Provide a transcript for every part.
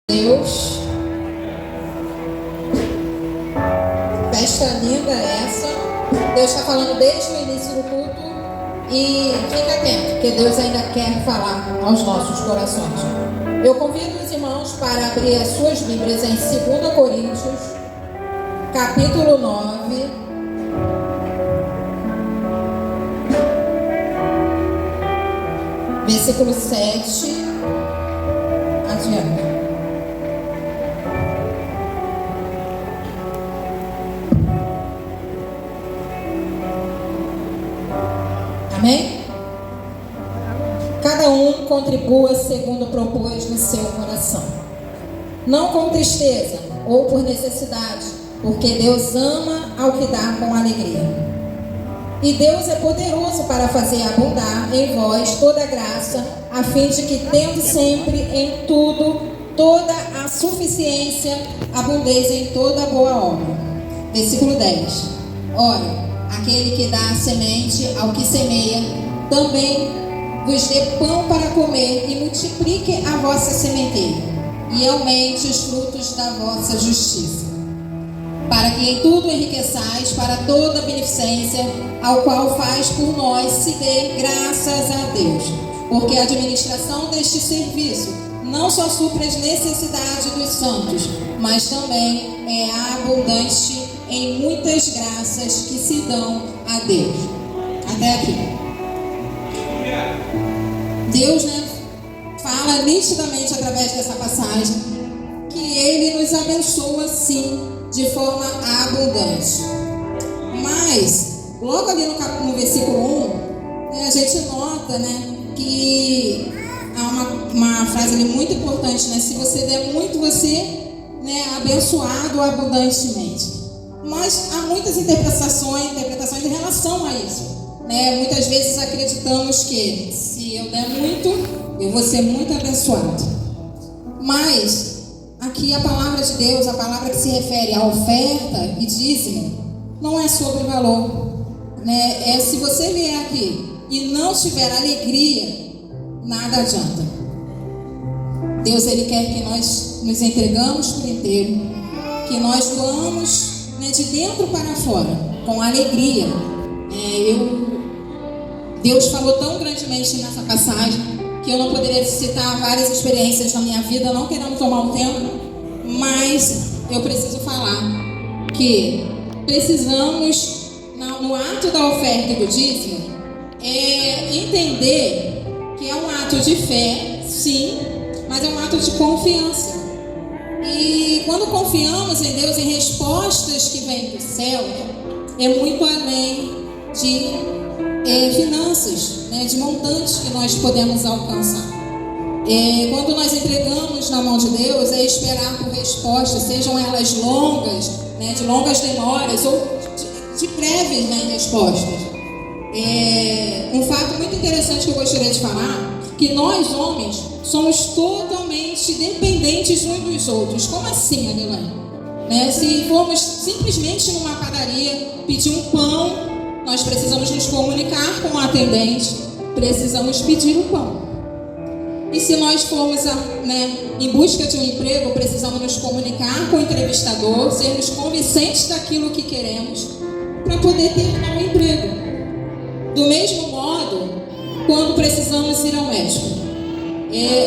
Deus, festa linda essa. Deus está falando desde o início do culto e fica atento, porque Deus ainda quer falar aos nossos corações. Eu convido os irmãos para abrir as suas Bíblias em 2 Coríntios, capítulo 9. Versículo 7 adiante. Amém? Cada um contribua segundo propôs no seu coração, não com tristeza ou por necessidade, porque Deus ama ao que dá com alegria. E Deus é poderoso para fazer abundar em vós toda a graça, a fim de que, tendo sempre em tudo toda a suficiência, abundeis em toda boa obra. Versículo 10. Ora, aquele que dá a semente ao que semeia, também vos dê pão para comer e multiplique a vossa sementeira, e aumente os frutos da vossa justiça, para que em tudo enriqueçais para toda beneficência, ao qual faz por nós se dê graças a Deus, porque a administração deste serviço não só supre as necessidades dos santos, mas também é abundante em muitas graças que se dão a Deus. Até aqui. Deus, fala nitidamente através dessa passagem que Ele nos abençoa sim de forma abundante. Mas, logo ali no versículo 1, a gente nota que há uma frase ali muito importante, se você der muito, você é abençoado abundantemente. Mas há muitas interpretações em relação a isso. Muitas vezes acreditamos que se eu der muito, eu vou ser muito abençoado. Mas aqui a palavra de Deus, a palavra que se refere à oferta e dízimo, não é sobre valor. Se você vier aqui e não tiver alegria, nada adianta. Deus, Ele quer que nós nos entregamos por inteiro, que nós doamos de dentro para fora, com alegria. Deus falou tão grandemente nessa passagem que eu não poderia citar várias experiências na minha vida, não querendo tomar um tempo, mas eu preciso falar que precisamos, no ato da oferta e do dízimo, entender que é um ato de fé, sim, mas é um ato de confiança. E quando confiamos em Deus, em respostas que vêm do céu, é muito além de finanças, de montantes que nós podemos alcançar. Quando nós entregamos na mão de Deus, é esperar por respostas, sejam elas longas, de longas demoras ou de breves respostas. Um fato muito interessante que eu gostaria de falar, que nós homens somos totalmente dependentes uns dos outros. Como assim, Adelaine? Se formos simplesmente numa padaria pedir um pão, nós precisamos nos comunicar com o atendente, precisamos pedir o pão. E se nós formos em busca de um emprego, precisamos nos comunicar com o entrevistador, sermos convincentes daquilo que queremos para poder ter um emprego. Do mesmo modo, quando precisamos ir ao médico.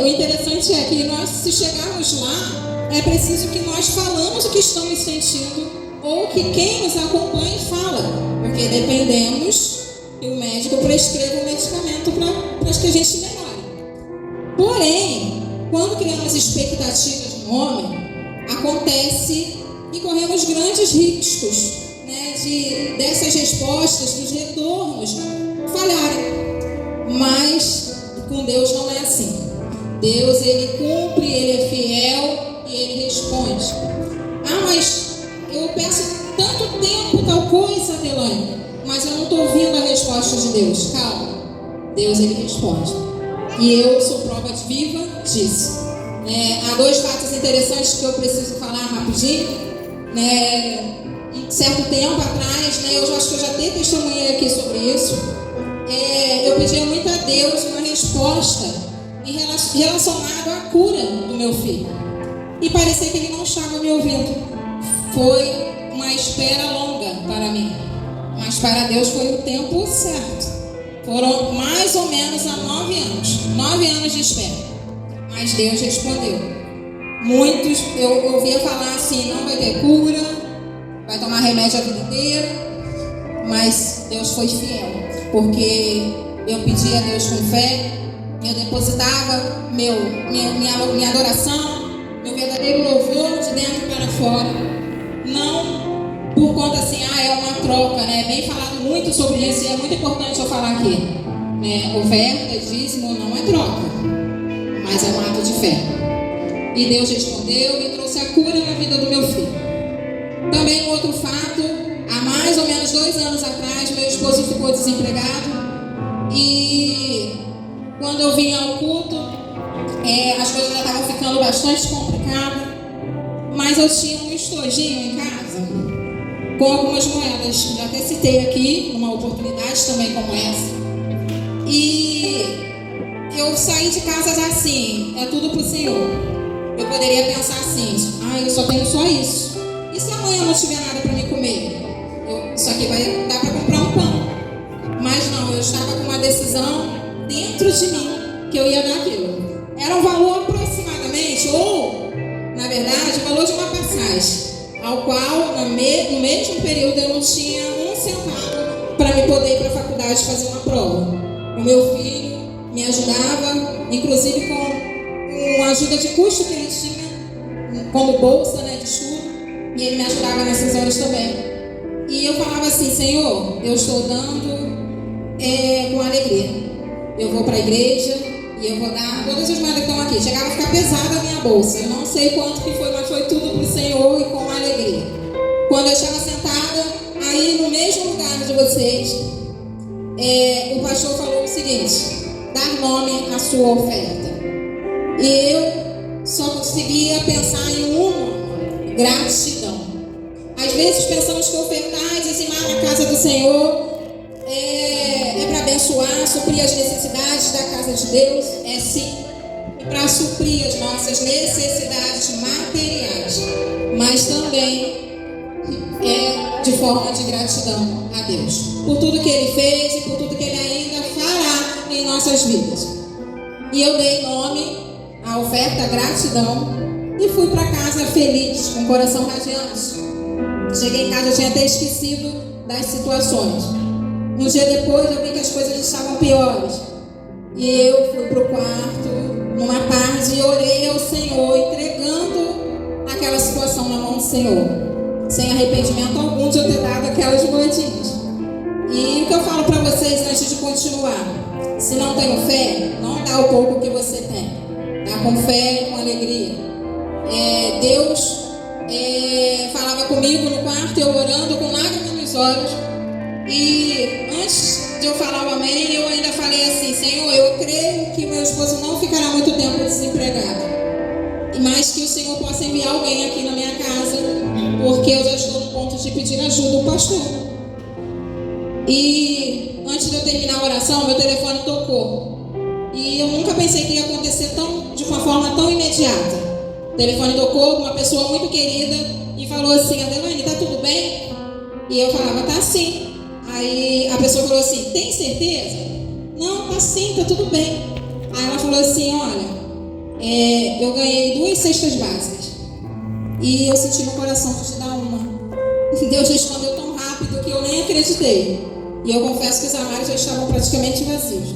O interessante é que nós, se chegarmos lá, é preciso que nós falamos o que estamos sentindo ou que quem nos acompanhe fala, porque dependemos que o médico prescreva um medicamento para que a gente melhore. Porém, quando criamos expectativas no homem, acontece e corremos grandes riscos dessas respostas, dos retornos falharem. Mas com Deus não é assim. Deus, Ele cumpre, Ele é fiel e Ele responde. Mas eu peço tanto tempo tal coisa, Adelaine, mas eu não estou ouvindo a resposta de Deus. Calma, Deus, Ele responde. E eu sou prova viva disso. Há dois fatos interessantes que eu preciso falar rapidinho. Certo tempo atrás, eu acho que eu já até testemunhei aqui sobre isso. Eu pedi muito a Deus uma resposta relacionada à cura do meu filho. e parecia que ele não estava me ouvindo. Foi uma espera longa para mim, mas para Deus foi o tempo certo. Foram mais ou menos há 9 anos, 9 anos de espera, mas Deus respondeu. Muitos, eu ouvia falar assim, não vai ter cura, vai tomar remédio a vida inteira, mas Deus foi fiel, porque eu pedi a Deus com fé, eu depositava minha adoração, meu verdadeiro louvor de dentro para fora, não por conta assim, é uma troca, né? Bem falado muito sobre isso e é muito importante eu falar aqui, né? Oferta, dízimo não é troca, mas é um ato de fé. E Deus respondeu e trouxe a cura na vida do meu filho. Também um outro fato, há mais ou menos 2 anos atrás, meu esposo ficou desempregado e quando eu vinha ao culto, as coisas já estavam ficando bastante complicadas, mas eu tinha um estojinho em casa com algumas moedas, já até citei aqui, numa oportunidade também como essa, e eu saí de casa assim, é tudo pro Senhor. Eu poderia pensar assim, eu só tenho só isso, e se amanhã não tiver nada para me comer? Isso aqui vai dar para comprar um pão. Mas não, eu estava com uma decisão dentro de mim que eu ia dar aquilo. Era um valor aproximadamente, ou na verdade, o valor de uma passagem, ao qual no mesmo período eu não tinha 1 centavo para me poder ir para a faculdade fazer uma prova. O meu filho me ajudava, inclusive com uma ajuda de custo que ele tinha, como bolsa, né, de estudo, e ele me ajudava nessas horas também. E eu falava assim, Senhor, eu estou dando com alegria. Eu vou para a igreja e eu vou dar todas as moedas que estão aqui. Chegava a ficar pesada a minha bolsa. Eu não sei quanto que foi, mas foi tudo para o Senhor e com alegria. Quando eu estava sentada aí no mesmo lugar de vocês, o pastor falou o seguinte, dar nome à sua oferta. E eu só conseguia pensar em uma: gratidão. Às vezes pensamos que ofertar, dizimar na casa do Senhor é para abençoar, suprir as necessidades da casa de Deus, é sim, para suprir as nossas necessidades materiais, mas também é de forma de gratidão a Deus, por tudo que Ele fez e por tudo que Ele ainda fará em nossas vidas. E eu dei nome à oferta gratidão e fui para casa feliz, com o coração radiante. Cheguei em casa, eu tinha até esquecido das situações. Um dia depois eu vi que as coisas estavam piores. E eu fui para o quarto, numa tarde, e orei ao Senhor, entregando aquela situação na mão do Senhor, sem arrependimento algum de eu ter dado aquelas moedinhas. E o que eu falo para vocês antes de continuar: se não tenho fé, não dá o pouco que você tem. Dá com fé e com alegria. Deus falava comigo no quarto, eu orando com lágrimas nos olhos. E antes de eu falar o amém, eu ainda falei assim: Senhor, eu creio que meu esposo não ficará muito tempo desempregado, mas que o Senhor possa enviar alguém aqui na minha casa, porque eu já estou no ponto de pedir ajuda ao pastor. E antes de eu terminar a oração, meu telefone tocou. E eu nunca pensei que ia acontecer de uma forma tão imediata. O telefone tocou com uma pessoa muito querida e falou assim: Adeline, tá tudo bem? E eu falava: tá sim. Aí a pessoa falou assim: tem certeza? Não, tá sim, tá tudo bem. Aí ela falou assim: olha, eu ganhei 2 cestas básicas e eu senti no coração de te dar uma. Deus respondeu tão rápido que eu nem acreditei. E eu confesso que os armários já estavam praticamente vazios.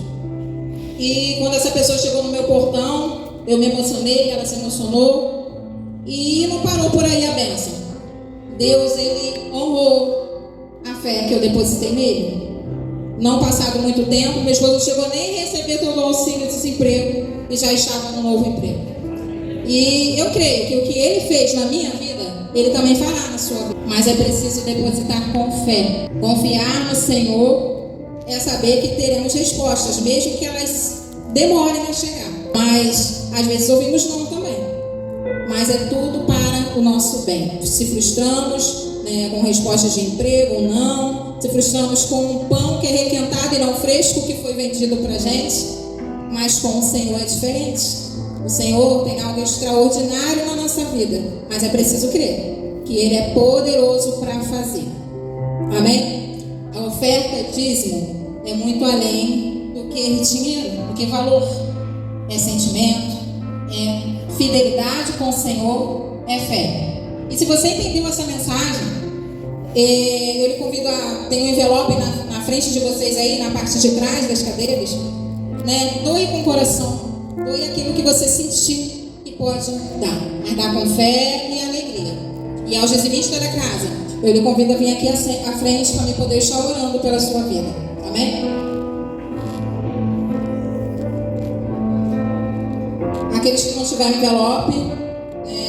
E quando essa pessoa chegou no meu portão, eu me emocionei, ela se emocionou. E não parou por aí a bênção. Deus, Ele honrou a fé que eu depositei nele. Não passado muito tempo, meu esposo não chegou nem a receber todo o auxílio de desemprego e já estava no novo emprego. E eu creio que o que Ele fez na minha vida, Ele também fará na sua vida. Mas é preciso depositar com fé. Confiar no Senhor é saber que teremos respostas, mesmo que elas demorem a chegar. Mas às vezes ouvimos não também. Mas é tudo para o nosso bem. Se frustramos com respostas de emprego ou não, se frustramos com um pão que é requentado e não fresco que foi vendido para a gente, mas com o Senhor é diferente. O Senhor tem algo extraordinário na nossa vida, mas é preciso crer que Ele é poderoso para fazer. Amém? A oferta dízimo é muito além do que dinheiro, do que valor. É sentimento, é fidelidade com o Senhor, é fé. E se você entendeu essa mensagem, eu lhe convido a... Tem um envelope na frente de vocês aí, na parte de trás das cadeiras, né? Doe com o coração, doe aquilo que você sentiu que pode dar, mas dá com fé e alegria. E aos dizimistas da casa, eu lhe convido a vir aqui à frente para me poder estar orando pela sua vida. Amém? Aqueles que não tiverem envelope,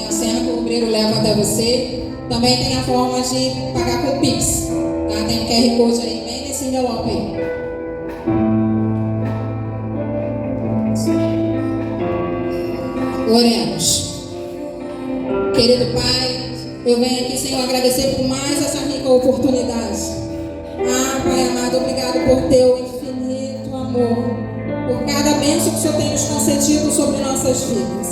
a cena que o obreiro leva até você, também tem a forma de pagar com o Pix. Tá? Tem um QR Code aí, bem nesse envelope aí. Oremos. Querido Pai, eu venho aqui, Senhor, agradecer por mais essa rica oportunidade. Pai amado, obrigado por teu infinito amor, por cada bênção que o Senhor tem nos concedido sobre nossas vidas.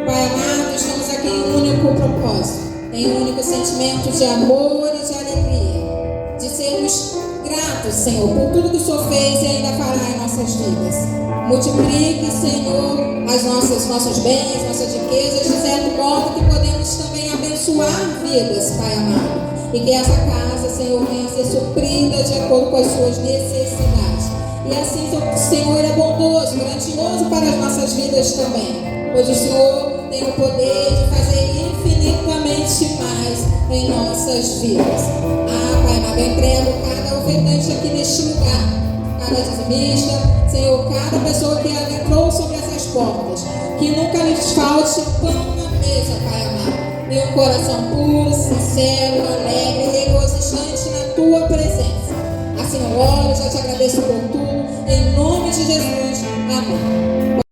Pai amado, estamos aqui em um único propósito, em um único sentimento de amor e de alegria, de sermos gratos, Senhor, por tudo que o Senhor fez e ainda fará em nossas vidas. Multiplique, Senhor, as nossos bens, nossas riquezas, de certo modo que podemos também abençoar vidas, Pai amado. E que essa casa, Senhor, venha a ser suprida de acordo com as suas necessidades. E assim, Senhor, é bondoso, grandioso para as nossas vidas também. Pois o Senhor tem o poder de fazer infinitamente mais em nossas vidas. Pai amado, eu entrego cada ofertante aqui neste lugar, cada dizimista, Senhor, cada pessoa que adentrou sobre essas portas, que nunca lhes falte pão na mesa, Pai amado, e um coração puro, sincero, alegre e regozijante na Tua presença. Assim eu oro, já te agradeço por tudo, em nome de Jesus, amém.